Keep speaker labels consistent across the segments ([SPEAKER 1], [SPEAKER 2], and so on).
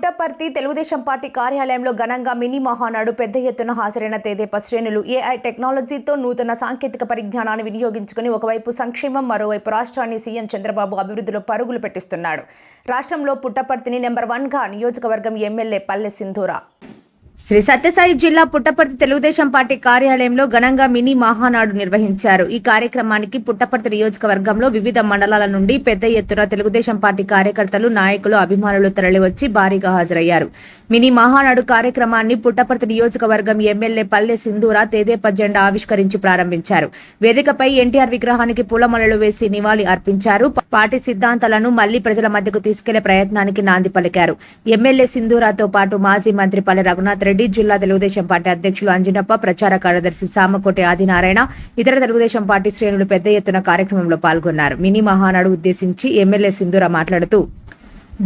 [SPEAKER 1] Puttaparthi Telugu Desam party కార్యాలయంలో ఘనంగా mini Mahanadu పెద్ద ఎత్తున హాజరైన తెదేపా శ్రేణులు ఏఐ టెక్నాలజీతో నూతన సాంకేతిక పరిజ్ఞానాన్ని వినియోగించుకుని ఒకవైపు సంక్షేమం మరోవైపు రాష్ట్రాన్ని సీఎం చంద్రబాబు అభివృద్ధిలో పరుగులు పెట్టిస్తున్నాడు. రాష్ట్రంలో పుట్టపర్తిని నెంబర్ 1గా నియోజకవర్గం ఎమ్మెల్యే పల్లె సింధూరా శ్రీ సత్యసాయి జిల్లా పుట్టపర్తి తెలుగుదేశం పార్టీ కార్యాలయంలో ఘనంగా మినీ మహానాడు నిర్వహించారు. ఈ కార్యక్రమానికి పుట్టపర్తి నియోజకవర్గంలో వివిధ మండలాల నుండి పెద్ద ఎత్తున తెలుగుదేశం పార్టీ కార్యకర్తలు, నాయకులు, అభిమానులు తరలివచ్చి భారీగా హాజరయ్యారు. మినీ మహానాడు కార్యక్రమాన్ని పుట్టపర్తి నియోజకవర్గం ఎమ్మెల్యే పల్లె సింధూరా తెదేపా జెండా ఆవిష్కరించి ప్రారంభించారు. వేదికపై ఎన్టీఆర్ విగ్రహానికి పూలమాలలు వేసి నివాళి అర్పించారు. పార్టీ సిద్ధాంతాలను మళ్లీ ప్రజల మధ్యకు తీసుకెళ్లే ప్రయత్నానికి నాంది పలికారు. ఎమ్మెల్యే సింధూరాతో పాటు మాజీ మంత్రి పల్లె రఘునాథ్ రెడ్డి, జిల్లా తెలుగుదేశం పార్టీ అధ్యక్షులు అంజినప్ప, ప్రచార కార్యదర్శి సామకోటి ఆదినారాయణ, ఇతర తెలుగుదేశం పార్టీ శ్రేణులు పెద్ద ఎత్తున కార్యక్రమంలో పాల్గొన్నారు. మినీ మహానాడు ఉద్దేశించి ఎమ్మెల్యే సింధూరా మాట్లాడుతూ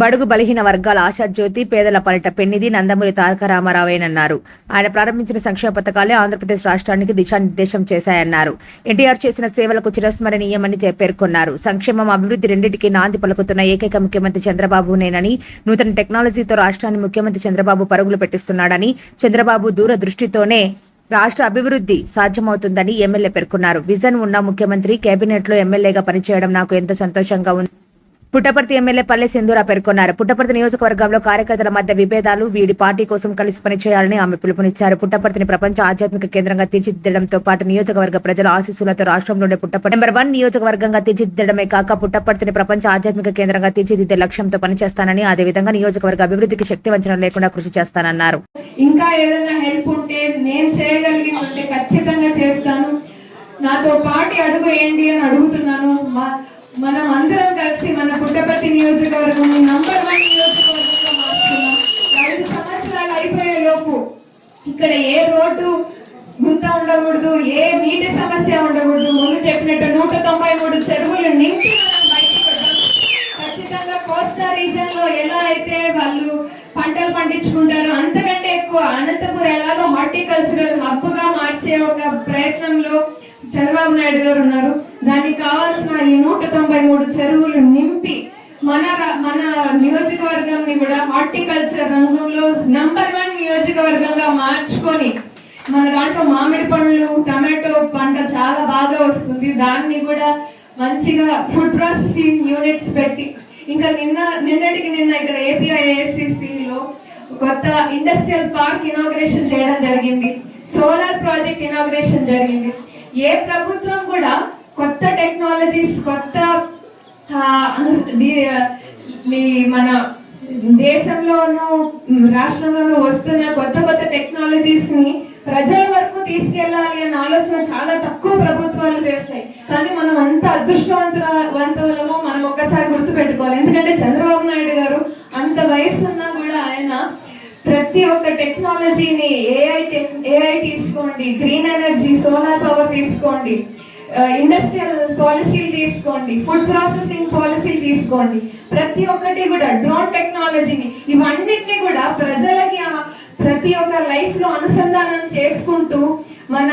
[SPEAKER 1] బడుగు బలహీన వర్గాల ఆశాజ్యోతి, పేదల పాలిట పెన్నిది నందమూరి తారక రామారావేనన్నారు. ఆయన ప్రారంభించిన సంక్షేమ పథకాలే ఆంధ్రప్రదేశ్ రాష్ట్రానికి దిశానిర్దేశం చేశాయన్నారు. ఎన్టీఆర్ చేసిన సేవలకు చిరస్మరణీయమని పేర్కొన్నారు. సంక్షేమం, అభివృద్ధి రెండింటికి నాంది పలుకుతున్న ఏకైక ముఖ్యమంత్రి చంద్రబాబునేనని, నూతన టెక్నాలజీతో రాష్ట్రాన్ని ముఖ్యమంత్రి చంద్రబాబు పరుగులు పెట్టిస్తున్నాడని, చంద్రబాబు దూరదృష్టితోనే రాష్ట్ర అభివృద్ధి సాధ్యమవుతుందని ఎమ్మెల్యే పేర్కొన్నారు. విజన్ ఉన్న ముఖ్యమంత్రి కేబినెట్లో ఎమ్మెల్యేగా పనిచేయడం నాకు ఎంతో సంతోషంగా ఉంది. పుట్టపర్తి ఎమ్మెల్యే పల్లె సింధూరా పేర్కొన్నారు. పుట్టపర్తి నియోజకవర్గంలో కార్యకర్తల మధ్య విభేదాలు వీడి పార్టీ కోసం కలిసి పనిచేయాలని ఆమె పిలుపునిచ్చారు. పుట్టపర్తిని ప్రపంచ ఆధ్యాత్మిక కేంద్రంగా తీర్చిదిద్దడంతో పాటు నియోజకవర్గ ప్రజల ఆశీస్సులతో రాష్ట్రంలోనే పుట్టపర్తి నెంబర్ 1 నియోజకవర్గంగా తీర్చిదిద్దడమే కాక పుట్టపర్తిని ప్రపంచ ఆధ్యాత్మిక కేంద్రంగా తీర్చిదిద్దే లక్ష్యంతో పనిచేస్తానని, అదేవిధంగా నియోజకవర్గ అభివృద్ధికి శక్తివంచన లేకుండా కృషి చేస్తానన్నారు.
[SPEAKER 2] ఇంకా ఏదైనా హెల్ప్ ఉంటే నేను చేయగలిగిందంటే ఖచ్చితంగా చేస్తాను. నాతో పాటు అడుగు ఏంటి అని అడుగుతున్నాను. మనం అందరం కలిసి మన పుట్టపర్తి నియోజకవర్గం నంబర్ 1 నియోజకవర్గంగా మార్చుకున్నాం. 5 సంవత్సరాలు అయిపోయే లోపు ఇక్కడ ఏ రోడ్డు గుంత ఉండకూడదు, ఏ నీటి సమస్య ఉండకూడదు. ముందు చెప్పినట్టు 193 చెరువులు నింపి మనం బయటకు వద్దాం. ఖచ్చితంగా కోస్తా రీజన్ లో ఎలా అయితే వాళ్ళు పంటలు పండించుకుంటారో అంతకంటే ఎక్కువ అనంతపురం ఎలాగో హార్టికల్చరల్ హబ్ గా మార్చే ఒక ప్రయత్నంలో చంద్రబాబు నాయుడు గారు ఉన్నారు. దానికి కావాల్సిన ఈ 193 చెరువులు నింపి మన నియోజకవర్గాన్ని కూడా హార్టికల్చర్ రంగంలో నంబర్ 1 నియోజకవర్గంగా మార్చుకొని మన దాంట్లో మామిడి పండ్లు, టమాటో పంట చాలా బాగా వస్తుంది. దాన్ని కూడా మంచిగా ఫుడ్ ప్రాసెసింగ్ యూనిట్స్ పెట్టి ఇంకా నిన్నటికి నిన్న ఇక్కడ APIACC లో కొత్త ఇండస్ట్రియల్ పార్క్ ఇనాగ్రేషన్ చేయడం జరిగింది. సోలార్ ప్రాజెక్ట్ ఇనాగ్రేషన్ జరిగింది. ఏ ప్రభుత్వం కూడా కొత్త టెక్నాలజీస్, కొత్త మన దేశంలోనూ రాష్ట్రంలోనూ వస్తున్న కొత్త కొత్త టెక్నాలజీస్ ని ప్రజల వరకు తీసుకెళ్లాలి అనే ఆలోచన చాలా తక్కువ ప్రభుత్వాలు చేస్తాయి. కానీ మనం అంత అదృష్టవంతులమో మనం ఒక్కసారి గుర్తు పెట్టుకోవాలి. ఎందుకంటే చంద్రబాబు నాయుడు గారు అంత వయసు ఉన్నా కూడా ఆయన ప్రతి ఒక్క టెక్నాలజీని ఏఐ తీసుకోండి, గ్రీన్ ఎనర్జీ, సోలార్ పవర్ తీసుకోండి, ఇండస్ట్రియల్ పాలసీలు తీసుకోండి, ఫుడ్ ప్రాసెసింగ్ పాలసీలు తీసుకోండి, ప్రతి ఒక్కటి కూడా డ్రోన్ టెక్నాలజీని, ఇవన్నిటిని కూడా ప్రజలకి ప్రతి ఒక్క లైఫ్ లో అనుసంధానం చేసుకుంటూ మన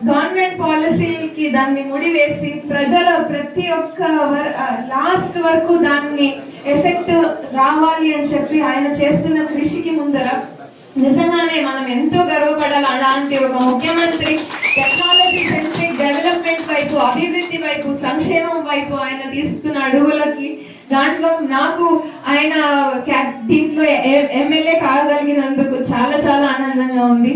[SPEAKER 2] గవర్నమెంట్ పాలసీలకి దాన్ని ముడివేసి ప్రజల ప్రతి ఒక్క లాస్ట్ వరకు దాన్ని ఎఫెక్ట్ రావాలి అని చెప్పి ఆయన చేస్తున్న కృషికి ముందర నిజంగానే మనం ఎంతో గర్వపడాలి. అలాంటి ఒక ముఖ్యమంత్రి టెక్నాలజీ సెంట్రిక్ డెవలప్మెంట్ వైపు, అభివృద్ధి వైపు, సంక్షేమం వైపు ఆయన తీస్తున్న అడుగులకి దాంట్లో నాకు ఆయన దీంట్లో ఎమ్మెల్యే కాగలిగినందుకు చాలా చాలా ఆనందంగా ఉంది.